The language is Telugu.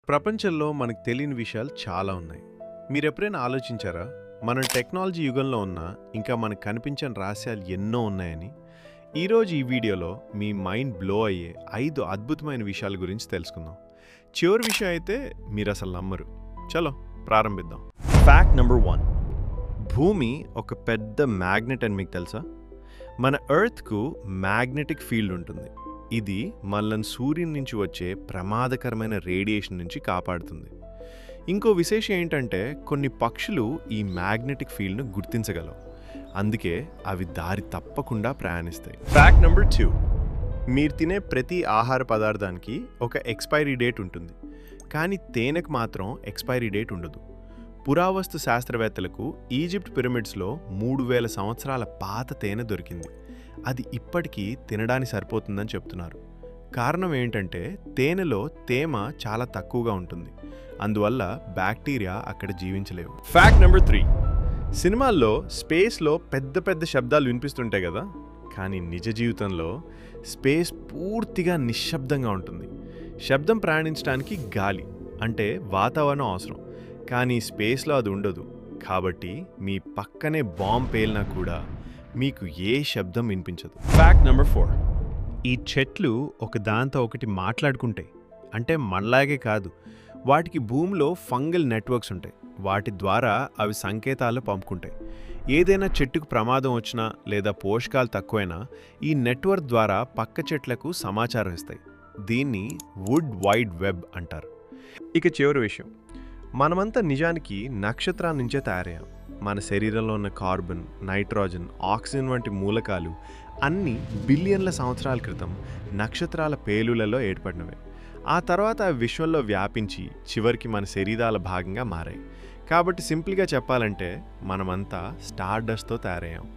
ప్రపంచంలో మనకు తెలియని విషయాలు చాలా ఉన్నాయి. మీరెప్పుడైనా ఆలోచించారా? మనం టెక్నాలజీ యుగంలో ఉన్నా ఇంకా మనకు కనిపించని రహస్యాలు ఎన్నో ఉన్నాయని. ఈరోజు ఈ వీడియోలో మీ మైండ్ బ్లో అయ్యే 5 అద్భుతమైన విషయాల గురించి తెలుసుకుందాం. చివరి విషయం అయితే మీరు అసలు నమ్మరు. చలో ప్రారంభిద్దాం. Fact number 1. భూమి ఒక పెద్ద మ్యాగ్నెట్ అని మీకు తెలుసా? మన ఎర్త్కు మ్యాగ్నెటిక్ ఫీల్డ్ ఉంటుంది. ఇది మనల్ని సూర్యుని నుంచి వచ్చే ప్రమాదకరమైన రేడియేషన్ నుంచి కాపాడుతుంది. ఇంకో విశేషం ఏంటంటే కొన్ని పక్షులు ఈ మ్యాగ్నెటిక్ ఫీల్డ్ను గుర్తించగలవు. అందుకే అవి దారి తప్పకుండా ప్రయాణిస్తాయి. Fact number 2. మీరు తినే ప్రతి ఆహార పదార్థానికి ఒక ఎక్స్పైరీ డేట్ ఉంటుంది. కానీ తేనెకు మాత్రం ఎక్స్పైరీ డేట్ ఉండదు. పురావస్తు శాస్త్రవేత్తలకు ఈజిప్ట్ పిరమిడ్స్లో 3000 సంవత్సరాల పాత తేనె దొరికింది. అది ఇప్పటికీ తినడానికి సరిపోతుందని చెప్తున్నారు. కారణం ఏంటంటే తేనెలో తేమ చాలా తక్కువగా ఉంటుంది. అందువల్ల బ్యాక్టీరియా అక్కడ జీవించలేవు. Fact number 3. సినిమాల్లో స్పేస్లో పెద్ద పెద్ద శబ్దాలు వినిపిస్తుంటాయి కదా, కానీ నిజ జీవితంలో స్పేస్ పూర్తిగా నిశ్శబ్దంగా ఉంటుంది. శబ్దం ప్రయాణించడానికి గాలి అంటే వాతావరణం అవసరం, కానీ స్పేస్లో అది ఉండదు. కాబట్టి మీ పక్కనే బాంబు పేలినా కూడా మీకు ఏ శబ్దం వినిపించదు. Fact number 4. ఈ చెట్లు ఒకదాంతో ఒకటి మాట్లాడుకుంటాయి. అంటే మనలాగే కాదు, వాటికి భూమిలో ఫంగల్ నెట్వర్క్స్ ఉంటాయి. వాటి ద్వారా అవి సంకేతాలు పంపుకుంటాయి. ఏదైనా చెట్టుకు ప్రమాదం వచ్చినా లేదా పోషకాలు తక్కువైనా ఈ నెట్వర్క్ ద్వారా పక్క చెట్లకు సమాచారం ఇస్తాయి. దీన్ని వుడ్ వైడ్ వెబ్ అంటారు. ఇక చివరి విషయం, మనమంతా నిజానికి నక్షత్రాల నుంచే తయారయ్యాం. మన శరీరంలో ఉన్న కార్బన్, నైట్రోజన్, ఆక్సిజన్ వంటి మూలకాలు అన్నీ బిలియన్ల సంవత్సరాల క్రితం నక్షత్రాల పేలులలో ఏర్పడినవే. ఆ తర్వాత అవి విశ్వంలో వ్యాపించి చివరికి మన శరీరాల భాగంగా మారాయి. కాబట్టి సింపుల్గా చెప్పాలంటే మనమంతా స్టార్ డస్ట్తో తయారయ్యాం.